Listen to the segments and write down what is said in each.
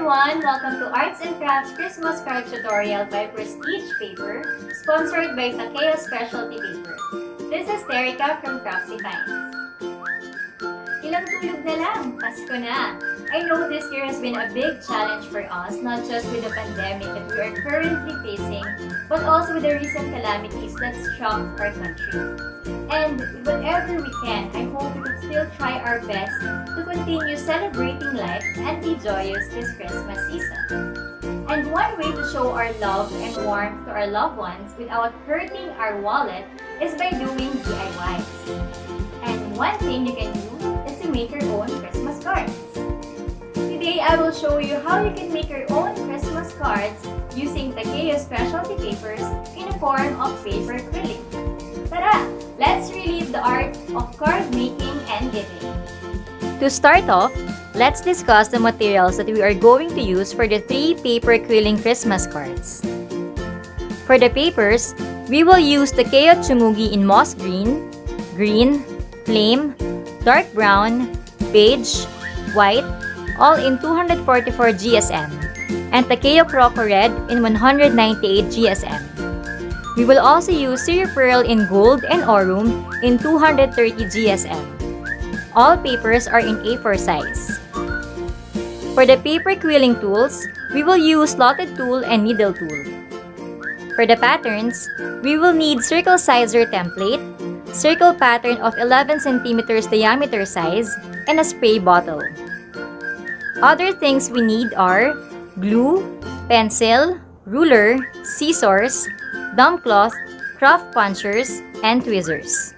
everyone! Welcome to Arts and Crafts Christmas Card Tutorial by Prestige Paper, sponsored by Takeo Specialty Paper. This is Terica from Craftsy Finds. Ilang tulog na lang, Pasko na! I know this year has been a big challenge for us, not just with the pandemic that we are currently facing, but also with the recent calamities that struck our country. And whatever we can, I hope we can still try our best to continue celebrating life and be joyous this Christmas season. And one way to show our love and warmth to our loved ones without hurting our wallet is by doing DIYs. And one thing you can do is to make your own Christmas cards. Today, I will show you how you can make your own Christmas cards using Takeo Specialty Papers in a form of paper quilling. Tara! Let's relive the art of card making and giving. To start off, let's discuss the materials that we are going to use for the 3 paper quilling Christmas cards. For the papers, we will use Takeo Tsumugi in moss green, green, flame, dark brown, beige, white, all in 244 GSM, and Takeo Croco Red in 198 GSM. We will also use Cerio Pearl in gold and aurum in 230 GSM. All papers are in A4 size. For the paper quilling tools, we will use slotted tool and needle tool. For the patterns, we will need circle sizer template, circle pattern of 11 cm diameter size, and a spray bottle. Other things we need are glue, pencil, ruler, scissors, dump cloth, craft punchers, and tweezers.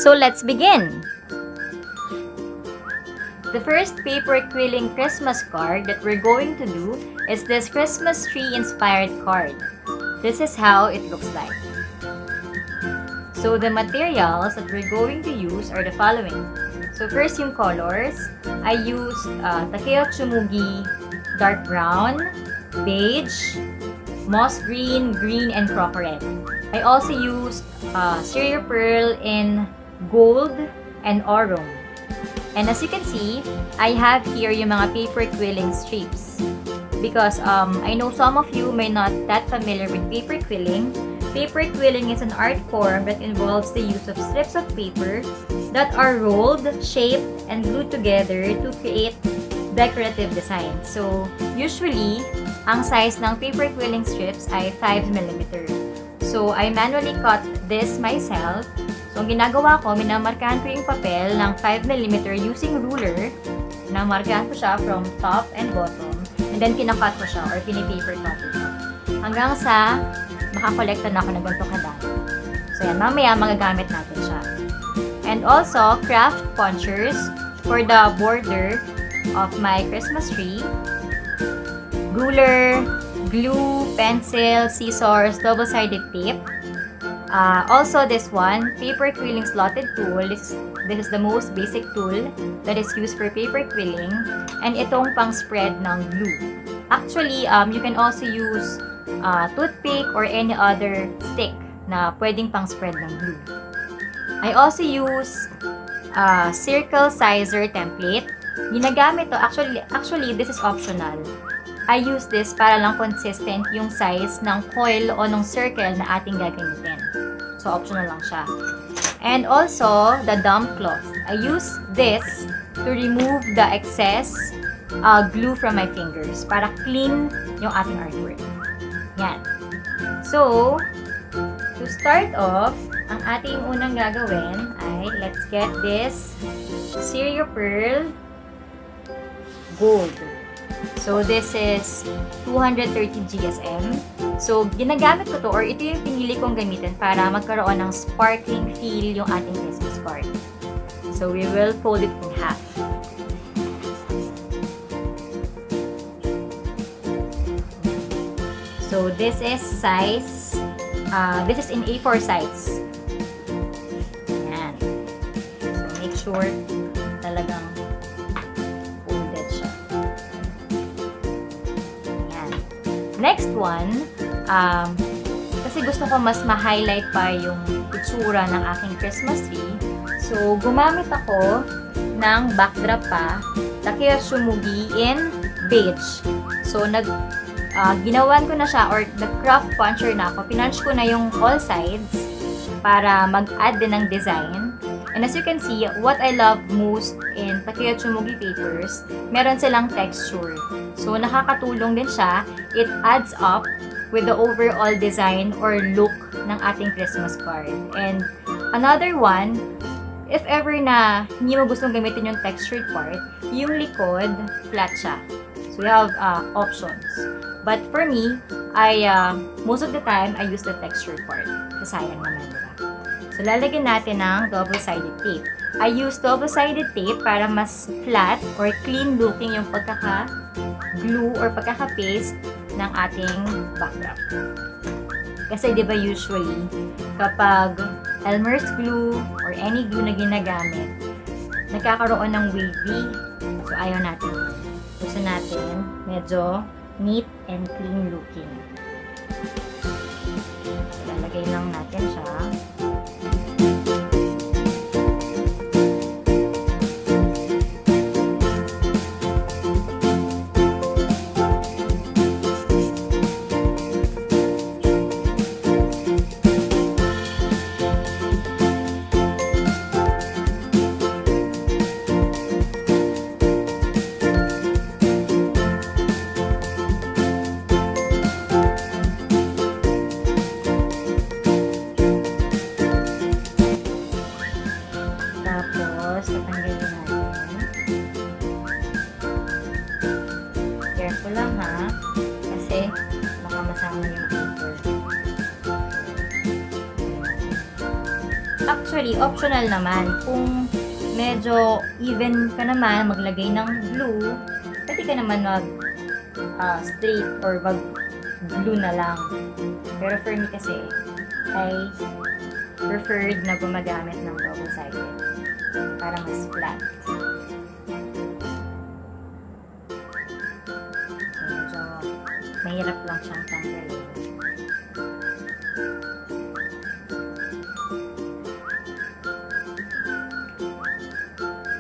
So let's begin! The first paper quilling Christmas card that we're going to do is this Christmas tree inspired card. This is how it looks like. So the materials that we're going to use are the following. So first yung colors, I used Takeo Tsumugi dark brown, beige, moss green, green, and croco red. I also used Cerio Pearl in gold and aurum. And as you can see, I have here yung mga paper quilling strips. Because I know some of you may not that familiar with paper quilling. Paper quilling is an art form that involves the use of strips of paper that are rolled, shaped, and glued together to create decorative designs. So usually, ang size ng paper quilling strips ay 5mm. So I manually cut this myself. So ang ginagawa ko, minamarkahan ko yung papel ng 5mm using ruler. Minamarkahan ko siya from top and bottom. And then pinakat ko siya or pinipaper cut ko siya. Hanggang sa makakolekta na ako ng ganito kadami. So yan, mamaya magagamit natin siya. And also, craft punchers for the border of my Christmas tree. Ruler, glue, pencil, scissors, double-sided tape. Also this one, paper quilling slotted tool. This is the most basic tool that is used for paper quilling. And itong pang spread ng glue. Actually, you can also use toothpick or any other stick na pwedeng pang spread ng glue. I also use circle sizer template. Ginagamit to, actually this is optional. I use this para lang consistent yung size ng coil o ng circle na ating gagamitin. So, optional lang siya. And also, the dump cloth. I use this to remove the excess glue from my fingers para clean yung ating artwork. Yan. So, to start off, ang ating unang gagawin ay let's get this Cerio Pearl gold. So, this is 230 GSM. So, ginagamit ko to or ito yung pinili kong gamitin para magkaroon ng sparkling feel yung ating Christmas card. So, we will fold it in half. So, this is size, this is in A4 size. Ayan. So, make sure talagang folded siya. Ayan. Next one, kasi gusto ko mas ma-highlight pa yung itsura ng aking Christmas tree. So, gumamit ako ng backdrop pa, Takeo Tsumugi in beige. So, ginawan ko na siya or nag-craft puncher na ako. Pinunch ko na yung all sides para mag-add din ng design. And as you can see, what I love most in Takeo Tsumugi papers, meron silang texture. So, nakakatulong din siya. It adds up with the overall design or look ng ating Christmas card. And another one, if ever na hindi mo gustong gamitin yung textured part, yung likod, flat siya. So, we have options. But for me, most of the time, I use the textured part. Sayang naman, diba? So, lalagyan natin ng double-sided tape. I use double-sided tape para mas flat or clean-looking yung pagkaka-glue or pagkaka-paste ng ating backdrop. Kasi, di ba usually, kapag Elmer's glue or any glue na ginagamit, nagkakaroon ng wavy. So, ayaw natin yun. Gusto natin medyo neat and clean-looking. So, lalagay lang natin siya. Careful lang ha, kasi baka masama yung paper. Actually, optional naman. Kung medyo even ka naman maglagay ng glue, pwede ka naman straight or mag-glue na lang. Pero for me kasi, I preferred na gumagamit ng double-sided para mas flat. Mahirap lang siyang tanggalin.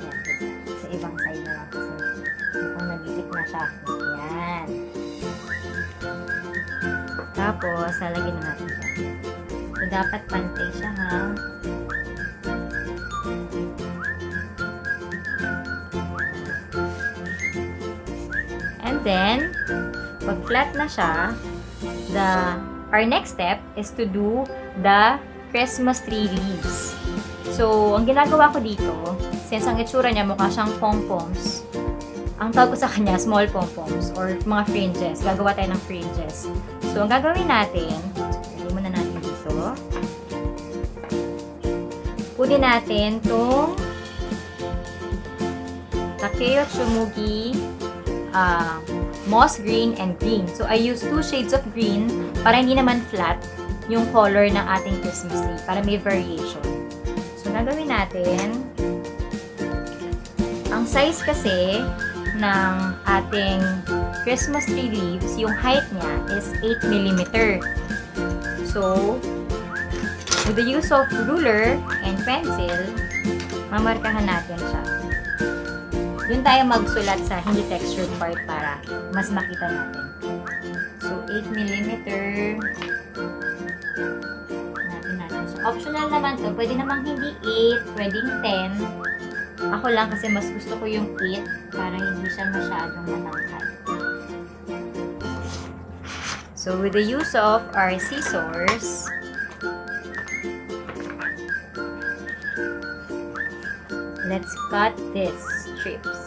Yan. Sa ibang side na lang kasi mukhang nagigit na siya. Yan. Tapos, lalagyan na natin siya. So, dapat pantay siya ha. And then, pag flat na siya, our next step is to do the Christmas tree leaves. So, ang ginagawa ko dito, since ang itsura niya mukha siyang pom-poms, ang tawag ko sa kanya, small pom-poms or mga fringes. Gagawa tayo ng fringes. So, ang gagawin natin, lagay muna natin dito. Kunin natin itong Takeo Tsumugi moss green and green. So, I use 2 shades of green para hindi naman flat yung color ng ating Christmas tree, para may variation. So, gagawin natin, ang size kasi ng ating Christmas tree leaves, yung height niya is 8 mm. So, with the use of ruler and pencil, mamarkahan natin siya. Doon tayo magsulat sa hindi textured part para mas makita natin. So, 8 mm. Natin siya. Optional naman to. Pwede namang hindi 8, pwedeng 10. Ako lang kasi mas gusto ko yung 8 para hindi siya masyadong matangkad. So, with the use of our scissors, let's cut this strips.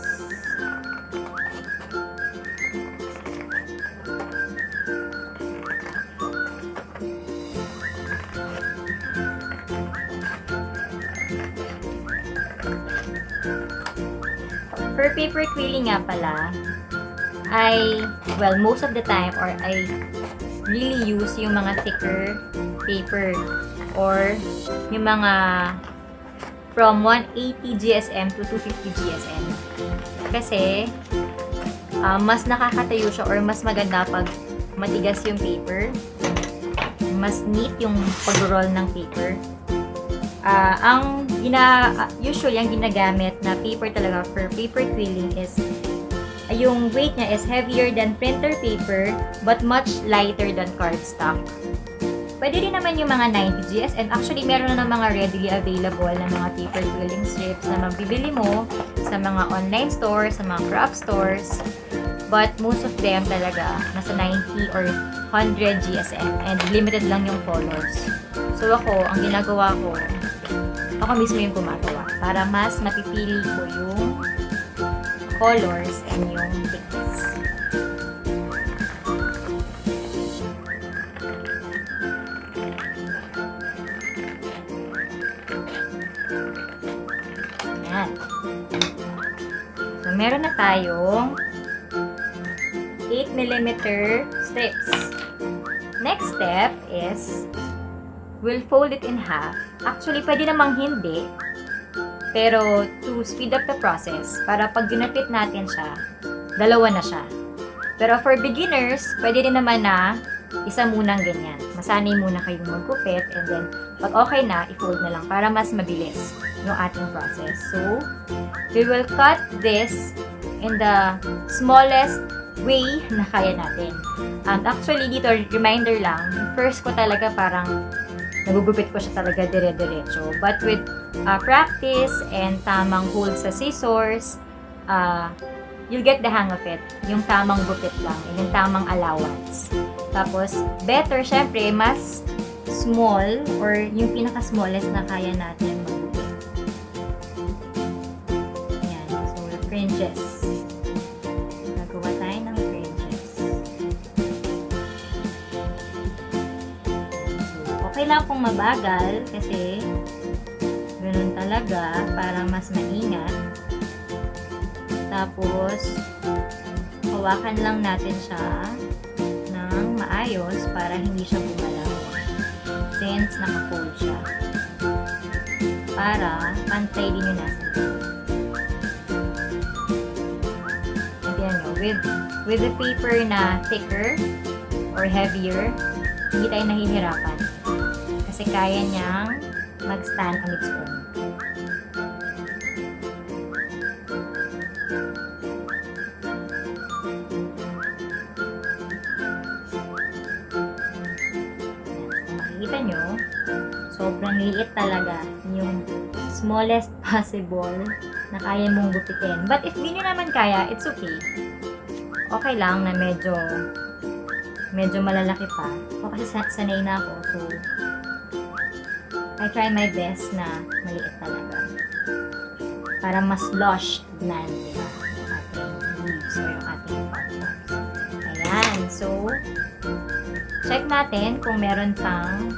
For paper quilling nga pala, most of the time, or I really use yung mga thicker paper or yung mga from 180 GSM to 250 GSM. Kasi, mas nakakatayo siya or mas maganda pag matigas yung paper. Mas neat yung pag-roll ng paper. Usually, ang ginagamit na paper talaga for paper quilling is yung weight niya is heavier than printer paper but much lighter than cardstock. Pwede rin naman yung mga 90 GSM. Actually, meron na ng mga readily available na mga paper quilling strips na mabibili mo sa mga online stores, sa mga craft stores. But most of them talaga nasa 90 or 100 GSM and limited lang yung colors. So ako, ang ginagawa ko, ako mismo yung gumagawa para mas mapipili ko yung colors and yung thickness. Ayan. So, meron na tayong 8mm strips. Next step is we'll fold it in half. Actually, pwede namang hindi. Pero, to speed up the process, para pag ginapit natin siya, dalawa na siya. Pero for beginners, pwede rin naman na isa munang ganyan. Masanay muna kayong maggupit and then, pag okay na, i-fold na lang para mas mabilis yung ating process. So, we will cut this in the smallest way na kaya natin. And actually, dito, reminder lang, first ko talaga parang nagugupit ko siya talaga dire-diretso. But with practice and tamang hold sa scissors, you'll get the hang of it. Yung tamang gupit lang, and yung tamang allowance. Tapos, better, syempre, mas small or yung pinaka-smallest na kaya natin magupit. Ayan. So, fringes. Nagawa tayo ng fringes. Okay lang kung mabagal kasi ganun talaga para mas maingat. Tapos, hawakan lang natin siya ng maayos para hindi siya bumalaw. Since naka-fold siya. Para pantay din yung nasa loob. Ayan nyo, with the paper na thicker or heavier, hindi tayo nahihirapan. Kasi kaya niyang mag-stand on its own. Makikita nyo, sobrang liit talaga yung smallest possible na kaya mong gupitin. But if di nyo naman kaya, it's okay. Okay lang na medyo malalaki pa. O kasi sanay na ako, so I try my best na maliit talaga. Para mas lush tignan, diba? Yung ating leaves or yung ating flowers. Ayan. So, check natin kung meron pang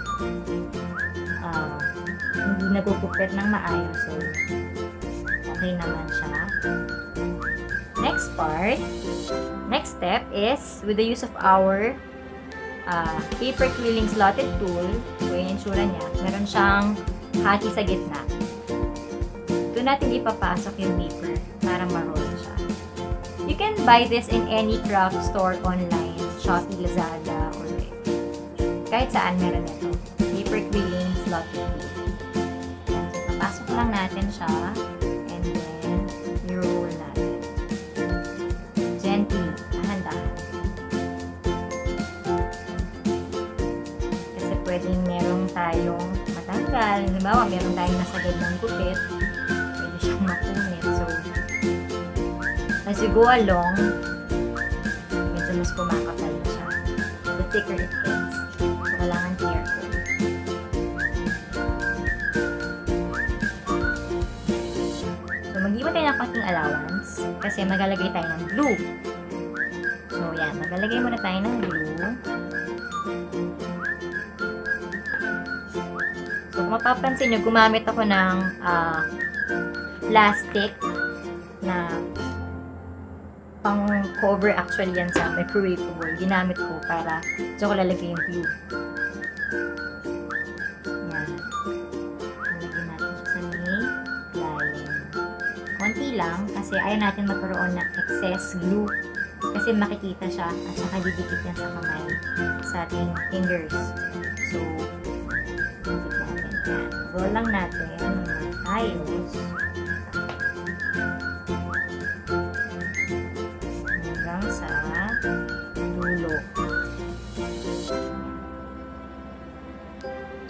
hindi nagugupit ng maayos. So, okay naman siya. Next step is with the use of our paper quilling slotted tool. So, yung itsura niya. Meron siyang hati sa gitna. Doon natin ipapasok yung paper para ma-roll siya. You can buy this in any craft store online. Shopee, Lazada, or kahit saan meron ito. Paper quilling slotted tool. So, papasok lang natin siya. And then, i-roll natin. Gently. Dahan-dahan. Pwedeng meron tayong matanggal. Halimbawa, meron tayong nasagad ng gupit. Pwede siyang mapunit. So, as you go along, medyo mas kumakapal na siya. The thicker it gets. So, kailangan careful. So, mag-iwan tayo ng konting allowance kasi maglalagay tayo ng glue. So, yan. Maglalagay muna tayo ng glue. Mapapansin nyo, gumamit ako ng plastic na pang cover actually yan sa microwavable. Ginamit ko para dyan ko lalagay yung glue. Yan. Lalagyan natin siya sa may lalim. Konti lang kasi ayaw natin magkaroon ng excess glue kasi makikita siya at saka didikit yan sa kamay sa ating fingers. So, roll lang natin ng ayos.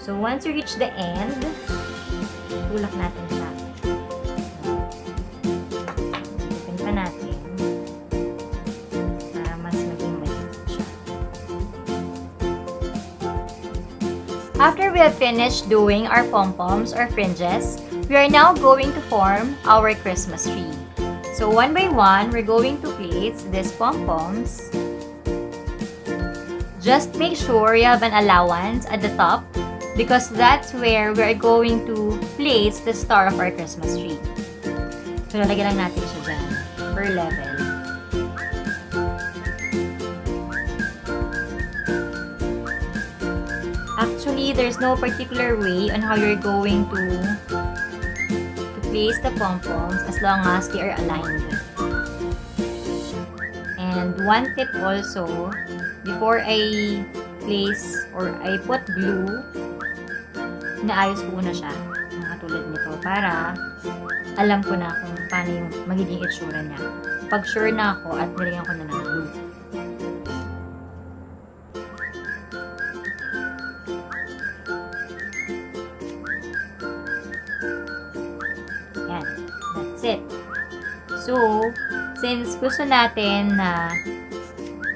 So, once you reach the end, tulak natin siya. Tutukin pa natin para mas maging maliit siya. After we have finished doing our pom-poms or fringes, we are now going to form our Christmas tree. So, one by one, we're going to place these pom-poms. Just make sure you have an allowance at the top because that's where we're going to place the star of our Christmas tree. So, lalagyan lang natin siya dyan per level. Actually, there's no particular way on how you're going to place the pom-poms as long as they are aligned. And one tip also, before I place or I put glue, inaayos ko na siya, mga tulad nito, para alam ko na kung paano yung magiging itsura niya. Pag sure na ako at nilagyan ko na ng glue. Yan. That's it. So, since gusto natin na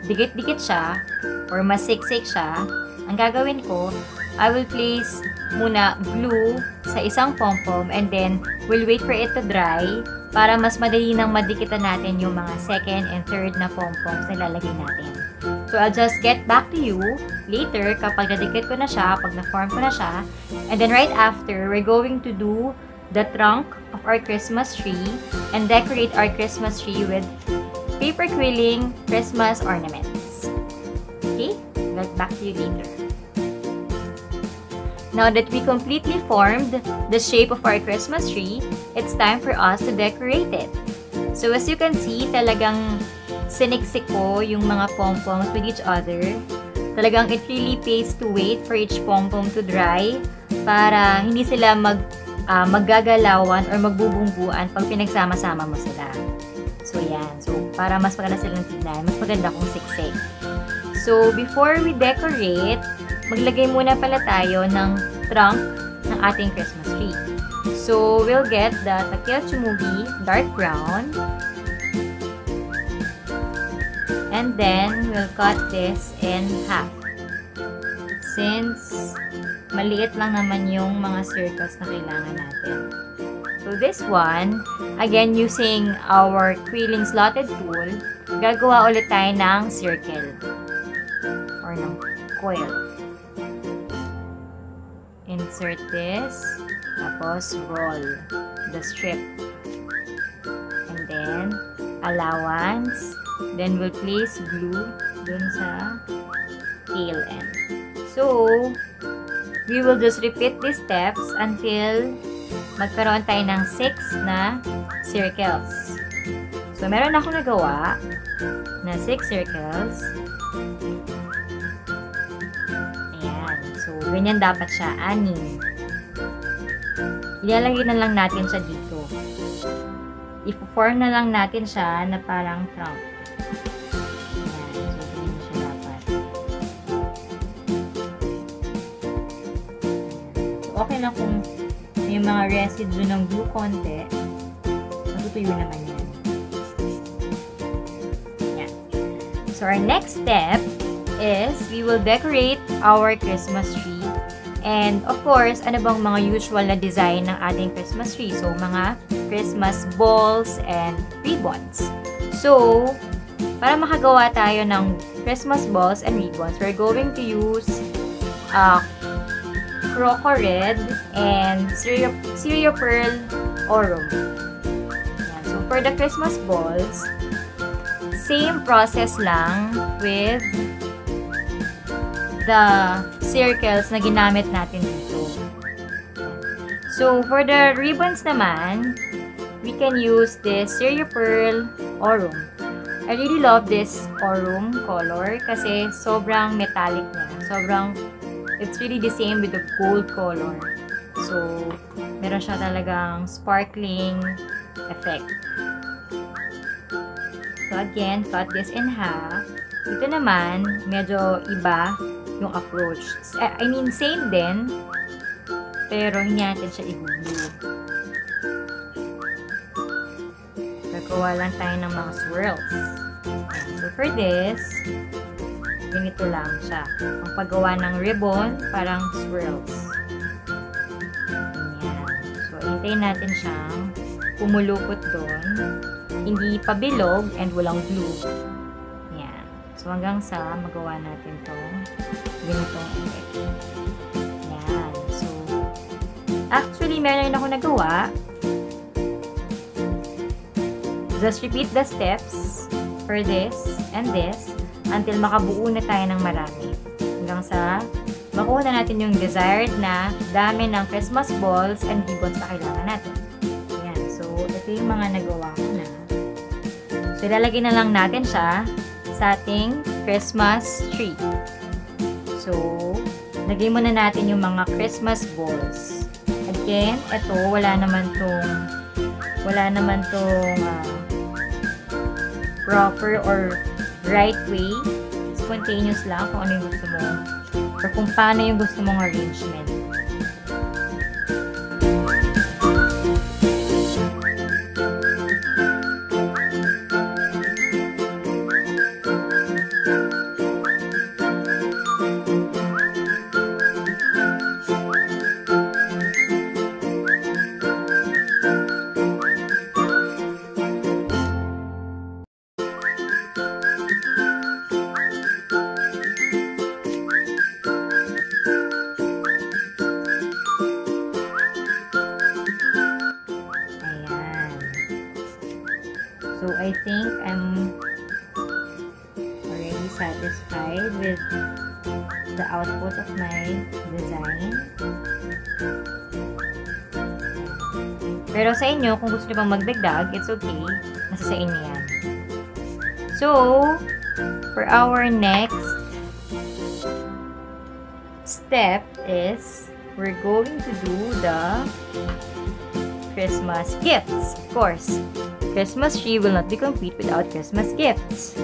dikit-dikit siya or masiksik siya, ang gagawin ko, I will place muna glue sa isang pom-pom and then we'll wait for it to dry para mas madali nang madikitan natin yung mga second and third na pom-poms na lalagay natin. So, I'll just get back to you later kapag nadikit ko na siya, pag na-form ko na siya. And then right after, we're going to do the trunk of our Christmas tree and decorate our Christmas tree with paper quilling Christmas ornaments. Okay? Get back to you later. Now that we completely formed the shape of our Christmas tree, it's time for us to decorate it. So as you can see, talagang siniksik ko yung mga pom-poms with each other. Talagang it really pays to wait for each pom-pom to dry para hindi sila maggagalawan or magbubungguan pag pinagsama-sama mo sila. So yan. So para mas maganda silang tignan, mas maganda kung siksik. So before we decorate, maglagay muna pala tayo ng trunk ng ating Christmas tree. So, we'll get the Takeo Tsumugi dark brown. And then, we'll cut this in half. Since maliit lang naman yung mga circles na kailangan natin. So, this one, again, using our quilling slotted tool, gagawa ulit tayo ng circle. Or ng coil. Insert this, tapos roll the strip. And then, allowance. Then, we'll place glue dun sa tail end. So, we will just repeat these steps until magkaroon tayo ng 6 na circles. So, meron ako nagawa na 6 circles. Ganyan dapat siya, 6. Ilalagay na lang natin siya dito. I-form na lang natin siya na parang trunk. Ayan, so ganyan siya dapat. So, okay lang kung may mga residue ng glue konti. Matutuyo naman yan. Ayan. So, our next step is we will decorate our Christmas tree. And of course, ano bang mga usual na design ng ating Christmas tree? So, mga Christmas balls and ribbons. So, para makagawa tayo ng Christmas balls and ribbons, we're going to use Croco Red and Cerio Pearl Aurum. So, for the Christmas balls, same process lang with the circles na ginamit natin dito. So, for the ribbons naman, we can use this Cerio Pearl Aurum. I really love this Aurum color kasi sobrang metallic niya. It's really the same with the gold color. So, meron siya talagang sparkling effect. So, again, cut this in half. Ito naman, medyo iba yung approach. I mean, same din, pero hindi natin siya i-glue. Gagawa lang tayo ng mga swirls. So, for this, ganito lang siya. Ang paggawa ng ribbon, parang swirls. Ayan. So, hintayin natin siyang pumulupot doon. Hindi pabilog and walang glue. Ayan. So, hanggang sa magawa natin itong ganitong effect. Ayan. So, actually, meron rin ako nagawa. Just repeat the steps for this and this until makabuo na tayo ng marami. Hanggang sa makuha na natin yung desired na dami ng Christmas balls and ribbons na kailangan natin. Ayan. So, ito yung mga nagawa ko na. So, ilalagay na lang natin siya sa ating Christmas tree. So, lagay muna natin yung mga Christmas balls. Again, ito, wala naman tong proper or right way. Spontaneous lang kung ano yung gusto mo or kung paano yung gusto mong arrangement. So, I think I'm already satisfied with the output of my design. Pero sa inyo, kung gusto nyo pang magdagdag, it's okay. Nasa sa inyo yan. So, for our next step is, we're going to do the Christmas gifts. Of course, Christmas tree will not be complete without Christmas gifts.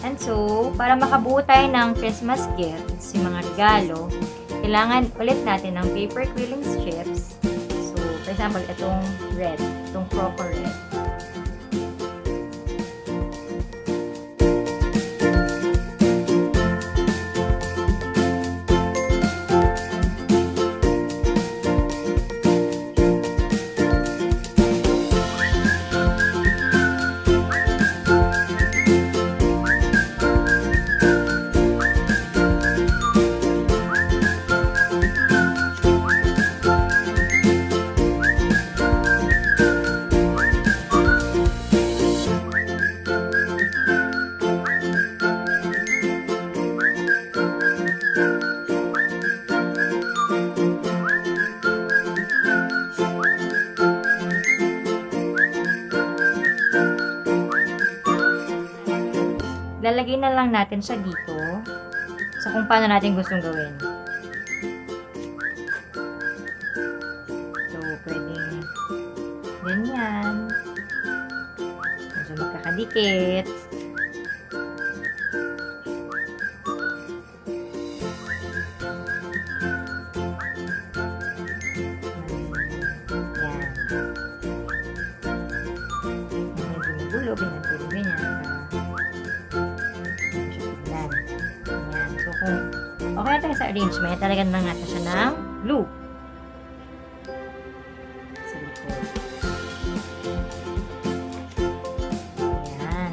And so, para makabuo tayo ng Christmas gifts, yung mga regalo, kailangan ulit natin ng paper quilling strips. So, for example, itong red, itong croco red. Lalagay na lang natin siya dito sa kung paano natin gustong gawin. So, pwedeng ganyan. Medyo magkakadikit. Yan. Medyo magulo, binatulog ganyan. Okay na tayo sa arrangement, talagang lang natin siya ng glue. Sa likod. Ayan.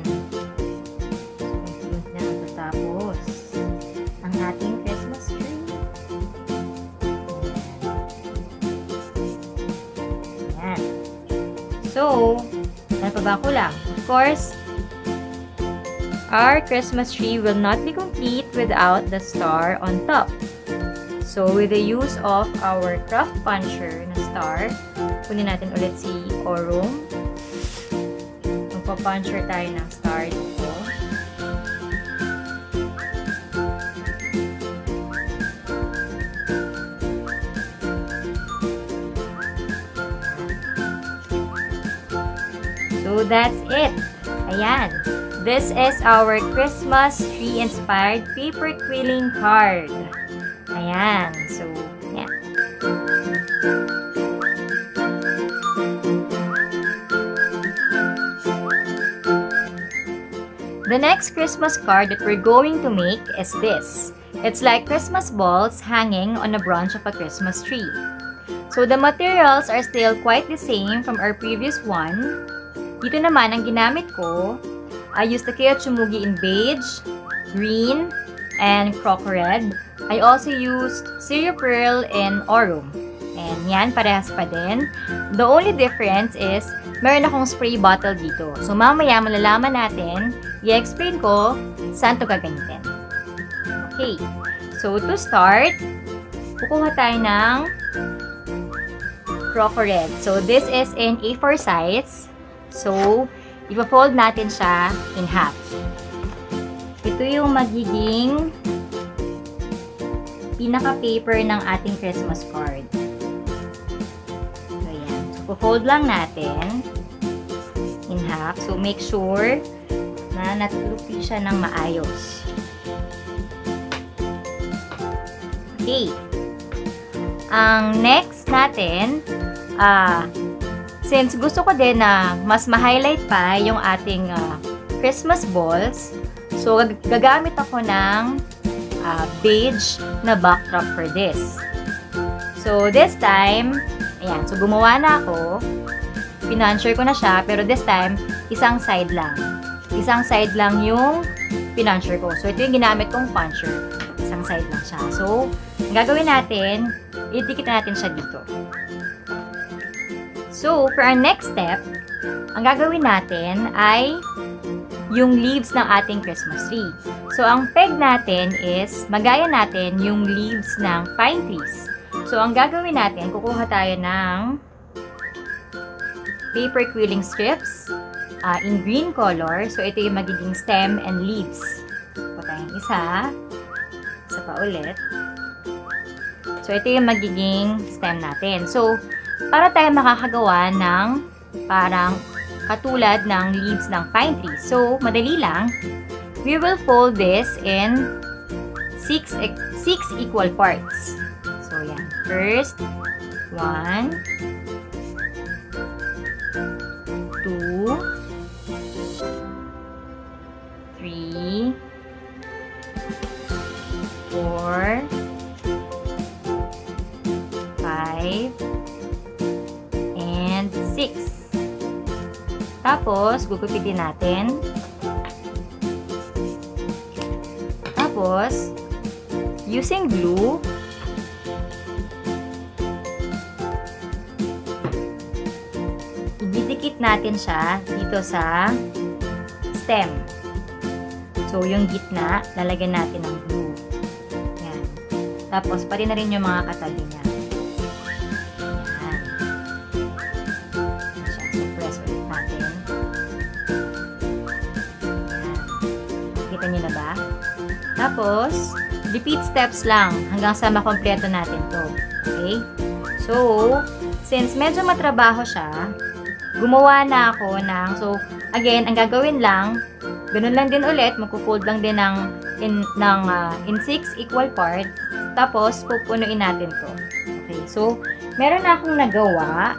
So, na natatapos ang ating Christmas tree. Ayan. So, ano pa ba kulang? Of course, our Christmas tree will not be complete without the star on top. So, with the use of our craft puncher na star, kunin natin ulit si Orum. Magpa-puncher tayo ng star dito. So, that's it. Ayan. This is our Christmas tree-inspired paper quilling card. Ayan. So, yan. The next Christmas card that we're going to make is this. It's like Christmas balls hanging on a branch of a Christmas tree. So the materials are still quite the same from our previous one. Dito naman ang ginamit ko, I used Takeo Tsumugi in beige, green, and croco red. I also used Cerio Pearl in aurum. And yan, parehas pa din. The only difference is, meron akong spray bottle dito. So mamaya malalaman natin, i-explain ko saan ito gagamitin. Okay. So to start, kukuha tayo ng croco red. So this is in A4 size. So, ipa-fold natin siya in half. Ito yung magiging pinaka-paper ng ating Christmas card. So, ayan. So, fold lang natin in half. So, make sure na natulupi siya ng maayos. Okay. Ang next natin, since gusto ko din na mas ma-highlight pa yung ating Christmas balls, so gagamit ako ng beige na backdrop for this. So this time, ayan, so gumawa na ako, pinuncher ko na siya, pero this time, isang side lang. Isang side lang yung pinuncher ko. So ito yung ginamit kong puncher. Isang side lang siya. So, ang gagawin natin, idikit natin siya dito. So, for our next step, ang gagawin natin ay yung leaves ng ating Christmas tree. So, ang peg natin is, magaya natin yung leaves ng pine trees. So, ang gagawin natin, kukuha tayo ng paper quilling strips in green color. So, ito yung magiging stem and leaves. Kukuha tayong isa pa ulit. So, ito yung magiging stem natin. So, para tayo makakagawa ng parang katulad ng leaves ng pine tree. So, madali lang. We will fold this in 6 equal parts. So, yan. First, 1, 2, 3, 4, 5, and 6. Tapos, gugupitin natin. Tapos, using glue, ididikit natin siya dito sa stem. So, yung gitna, lalagyan natin ng glue. Yan. Tapos, pati na rin yung mga katabi niya. Yan. So, press ulit natin. Yan. Kita niyo na ba? Tapos, repeat steps lang hanggang sa makompleto natin to. Okay? So, since medyo matrabaho siya, gumawa na ako ng, so, again, ang gagawin lang, ganun lang din ulit, magpo-fold lang din in 6 equal parts, tapos pupunuin natin to. Okay, so, meron na akong nagawa.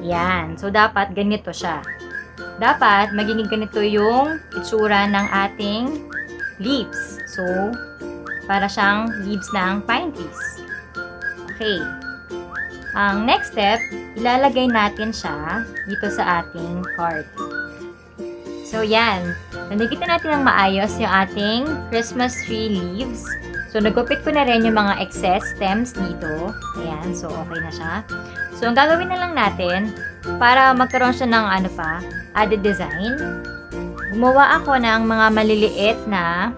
Yan. So, dapat ganito siya. Dapat magiging ganito yung itsura ng ating leaves. So, para siyang leaves ng pine trees. Okay. Ang next step, ilalagay natin siya dito sa ating card. So, yan. Nandikita natin ng maayos yung ating Christmas tree leaves. So, nagupit ko na rin yung mga excess stems dito. Ayan. So, okay na siya. So, ang gagawin na lang natin, para magkaroon siya ng added design, gumawa ako ng mga maliliit na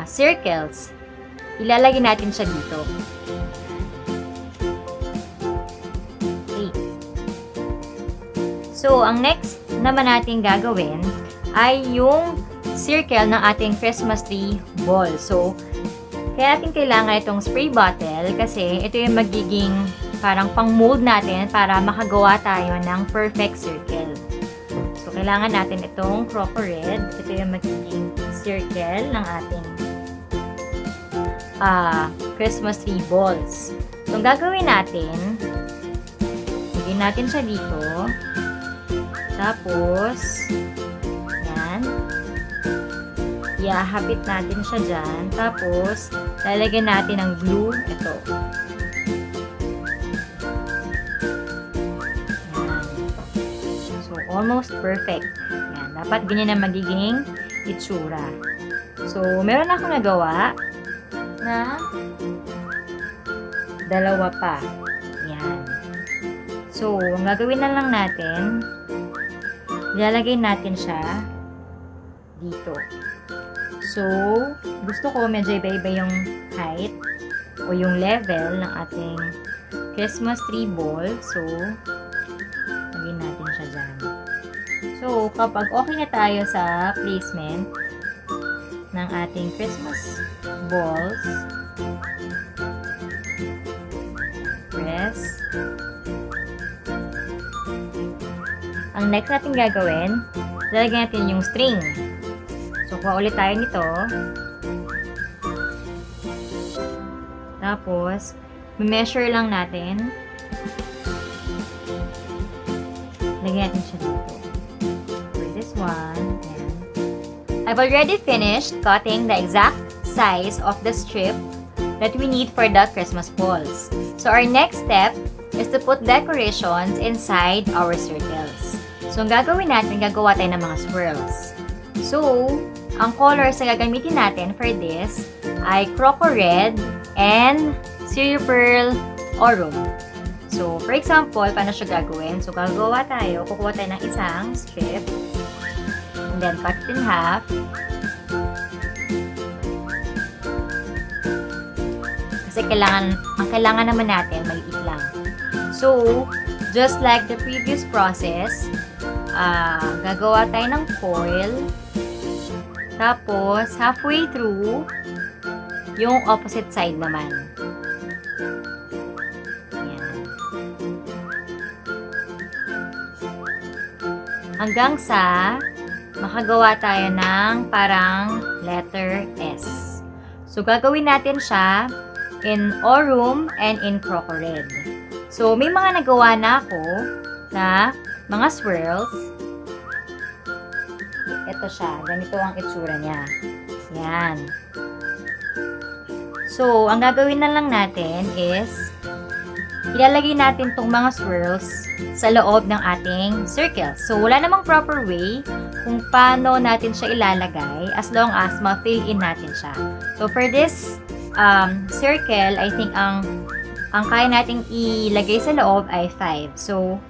circles. Ilalagay natin siya dito. Okay. So, ang next naman natin gagawin ay yung circle ng ating Christmas tree ball. So, kaya natin kailangan itong spray bottle kasi ito yung magiging parang pang-mold natin para makagawa tayo ng perfect circle. So, kailangan natin itong Croco Red. Ito yung magiging circle ng ating Christmas tree balls. So, ang gagawin natin, lagyan natin siya dito. Tapos, yan. Iahapit natin siya dyan. Tapos, lalagyan natin ng glue. Ito. Yan. So, almost perfect. Yan. Dapat ganyan na magiging itsura. So, meron akong nagawa na dalawa pa. Yan. So, ang gagawin na lang natin, ilalagay natin siya dito. So, gusto ko medyo iba-iba yung height o yung level ng ating Christmas tree ball. So, lagyan natin siya dyan. So, kapag okay na tayo sa placement ng ating Christmas balls, press. Ang next natin gagawin, lalagyan natin yung string. So, kuha ulit tayo nito. Tapos, measure lang natin. Lagyan natin siya dito. For this one, ayan. I've already finished cutting the exact size of the strip that we need for the Christmas balls. So, our next step is to put decorations inside our circles. So, ang gagawin natin, gagawa tayo ng mga swirls. So, ang colors na gagamitin natin for this ay Croco Red and Cereal Pearl Aurum. So, for example, paano siya gagawin? So, gagawa tayo, kukuha tayo ng isang strip and then cut it in half. Kasi ang kailangan naman natin, maliit lang. So, just like the previous process, gagawa tayo ng coil. Tapos, halfway through, yung opposite side naman. Ayan. Hanggang sa makagawa tayo ng parang letter S. So, gagawin natin siya in Aurum and in Croco Red. So, may mga nagawa na ako na mga swirls. Ito siya. Ganito ang itsura niya. Yan. So, ang gagawin na lang natin is ilalagay natin tong mga swirls sa loob ng ating circle. So, wala namang proper way kung paano natin siya ilalagay as long as ma-fill in natin siya. So, for this circle, I think ang kaya nating ilagay sa loob ay 5. So,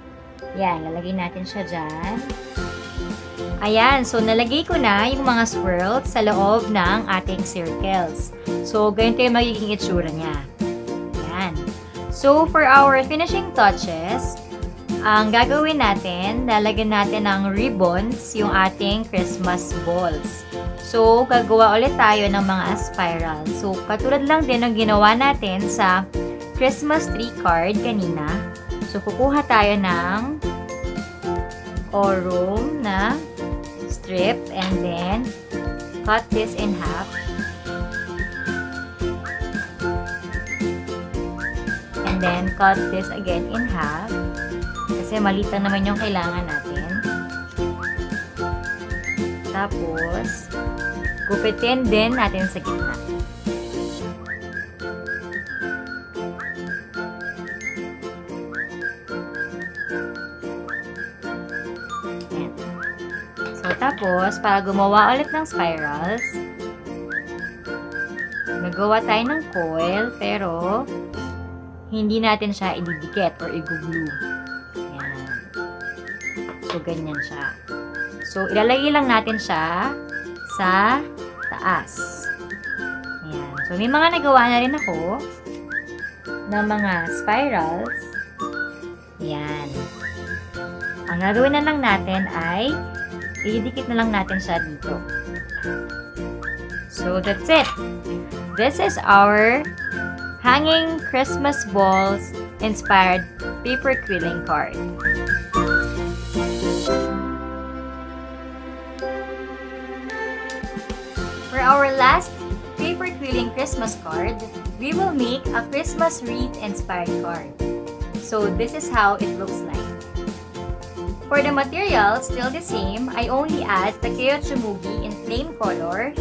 yan. Lalagay natin siya dyan. Ayan. So, nalagay ko na yung mga swirls sa loob ng ating circles. So, ganito yung magiging itsura niya. Ayan. So, for our finishing touches, ang gagawin natin, lalagyan natin ng ribbons yung ating Christmas balls. So, gagawa ulit tayo ng mga spiral. So, katulad lang din ng ginawa natin sa Christmas tree card kanina. So, kukuha tayo ng Aurum na strip and then cut this in half. And then cut this again in half. Kasi maliit lang naman yung kailangan natin. Tapos, gupitin din natin sa gitna. Ayan. So, tapos, para gumawa ulit ng spirals, nagawa tayo ng coil, pero hindi natin siya ididikit or i-glue. Ayan. So, ganyan siya. So, ilalagay lang natin siya sa taas. Ayan. So, may mga nagawa na rin ako ng mga spirals. Ayan. Ang gagawin na lang natin ay ididikit na lang natin siya dito. So, that's it. This is our hanging Christmas balls inspired paper quilling card. For our last paper quilling Christmas card, we will make a Christmas wreath-inspired card. So this is how it looks like. For the material, still the same, I only add Takeo Tsumugi in plain color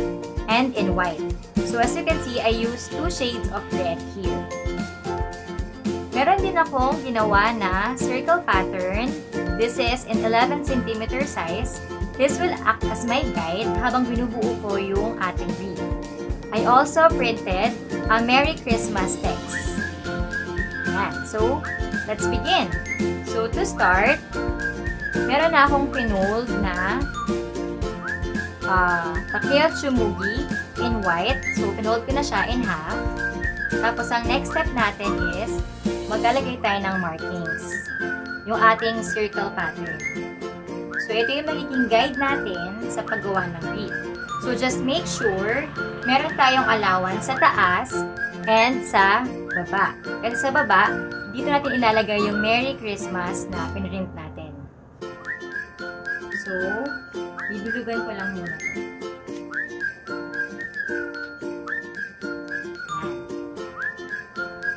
and in white. So as you can see, I use 2 shades of red here. Meron din akong ginawa na circle pattern. This is in 11 cm size. This will act as my guide habang binubuo ko yung ating wreath. I also printed a Merry Christmas text. Yan. So, let's begin. So, to start, meron na akong pinold na Takeo Tsumugi in white. So, pinold ko na siya in half. Tapos, ang next step natin is maglalagay tayo ng markings. Yung ating circle pattern. So, ito yung magiging guide natin sa paggawa ng wreath. So, just make sure meron tayong allowance sa taas and sa baba. Kasi sa baba, dito natin ilalagay yung Merry Christmas na pinrint natin. So, bibulugan ko lang muna ito.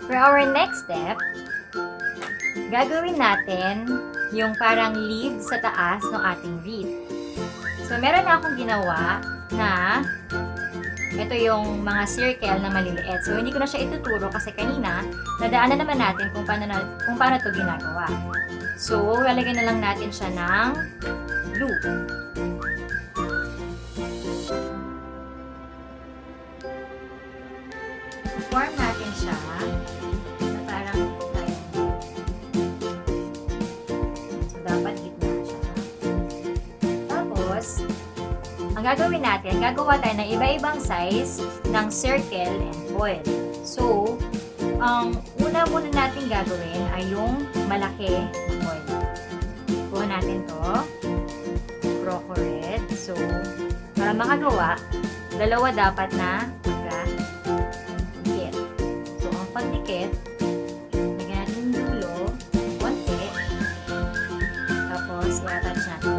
For our next step, gagawin natin yung parang leaves sa taas ng ating wreath. So, meron na akong ginawa na ito yung mga circle na maliliit. So, hindi ko na siya ituturo kasi kanina, nadaanan naman natin kung paano ito ginagawa. So, lalagyan na lang natin siya ng glue. Form natin siya na parang ang gagawin natin, gagawa tayo ng iba-ibang size ng circle and foil. So, ang una muna natin gagawin ay yung malaki na foil. Kuha natin to, Croco Red. So, para makagawa, dalawa dapat na magka-dikit. So, ang pagdikit, lagyan natin yung dulo, konti, tapos i-attach natin.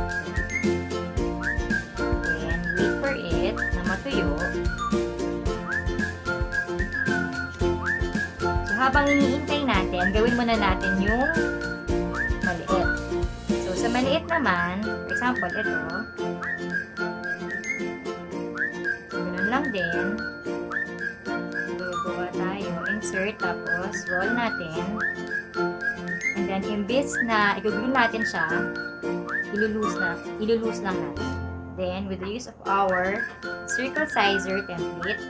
Matuyo. So, habang iniintay natin, gawin muna natin yung maliit. So, sa maliit naman, for example, ito. So, ganun lang din. Gagawa tayo. Insert, tapos roll natin. And then, imbis na i-glue natin siya, ilulose lang natin. Then, with the use of our circle sizer template,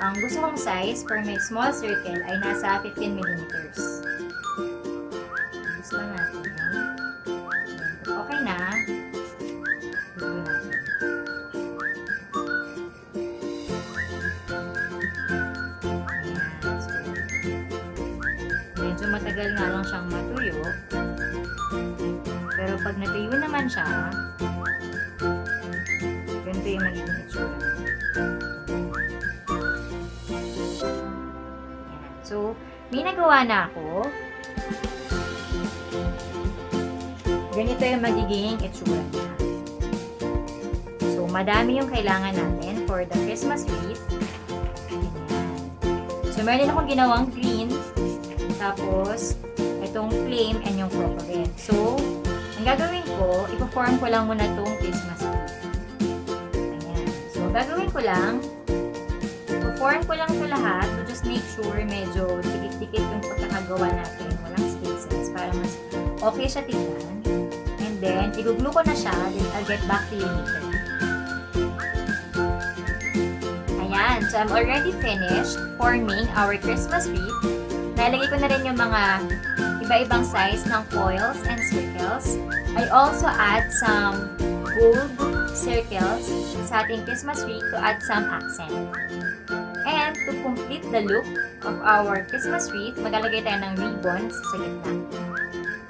ang gusto kong size for my small circle ay nasa 15 mm. Gusto lang natin. Okay na. Gawin natin. Ayan. So, medyo matagal nga lang siyang matuyo. Pero pag natuyo naman siya, ganito yung magiging itsura. So, may nagawa na ako. Ganito yung magiging itsura niya. So, madami yung kailangan natin for the Christmas wreath. Ganyan. So, meron din akong ginawang green. Tapos, itong flame and yung Croco Red. So, ang gagawin ko, ipo-form ko lang muna itong Christmas wreath. Ayan. So, gagawin ko lang, ipo-form ko lang ito lahat. So, just make sure medyo dikit-dikit yung pagkakagawa natin. Walang spaces para mas okay siya tignan. And then, i-glue ko na siya. Then, I'll get back to you later. Ayan. So, I'm already finished forming our Christmas wreath. Nalagay ko na rin yung mga iba-ibang size ng foils and circles. I also add some gold circles sa ating Christmas wreath to add some accent. And to complete the look of our Christmas wreath, maglalagay tayo ng ribbons sa gitna.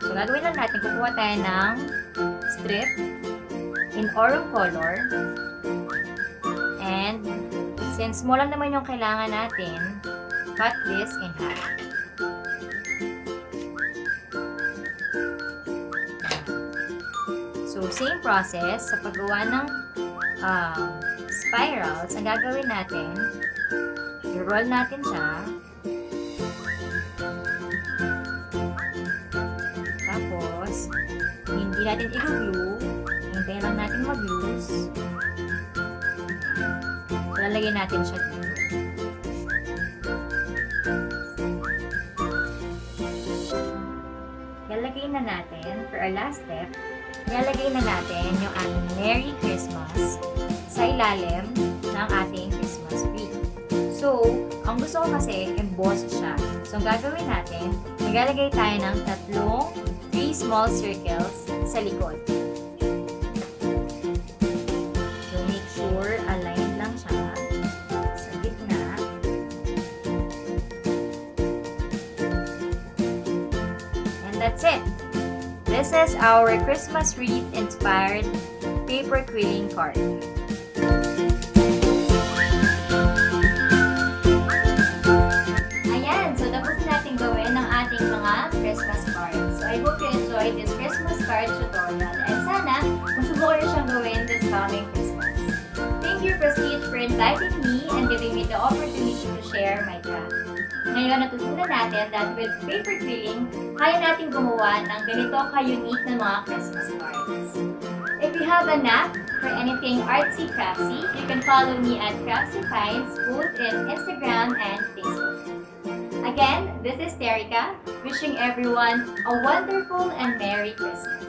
So, gagawin lang natin, kukuha tayo ng strip in orange color. And since small lang naman yung kailangan natin, cut this in half. So, same process sa paggawa ng spirals, ang gagawin natin, i-roll natin siya. Tapos, hindi natin i-glue. Hintayin lang natin mag-loose. So, lalagyan natin siya dito. Lalagay na natin, for our last step, lalagay na natin yung ating Merry Christmas sa ilalim ng ating Christmas tree. So, ang gusto ko kasi, emboss siya. So, ang gagawin natin, maglalagay tayo ng 3 small circles sa likod. So, make sure aligned lang siya sa gitna. And that's it! This is our Christmas wreath-inspired paper quilling card. Ayan! So, tapos natin gawin ang ating mga Christmas cards. So, I hope you enjoyed this Christmas card tutorial. And sana, masubukan nyo siyang gawin this coming Christmas. Thank you, Prestige, for inviting me and giving me the opportunity to share my craft. Ngayon, natutunan natin that with paper quilling, kaya natin gumawa ng ganito ka-unique na mga Christmas cards. If you have a knack for anything artsy-craftsy, you can follow me at Craftsy Finds both in Instagram and Facebook. Again, this is Terica, wishing everyone a wonderful and Merry Christmas.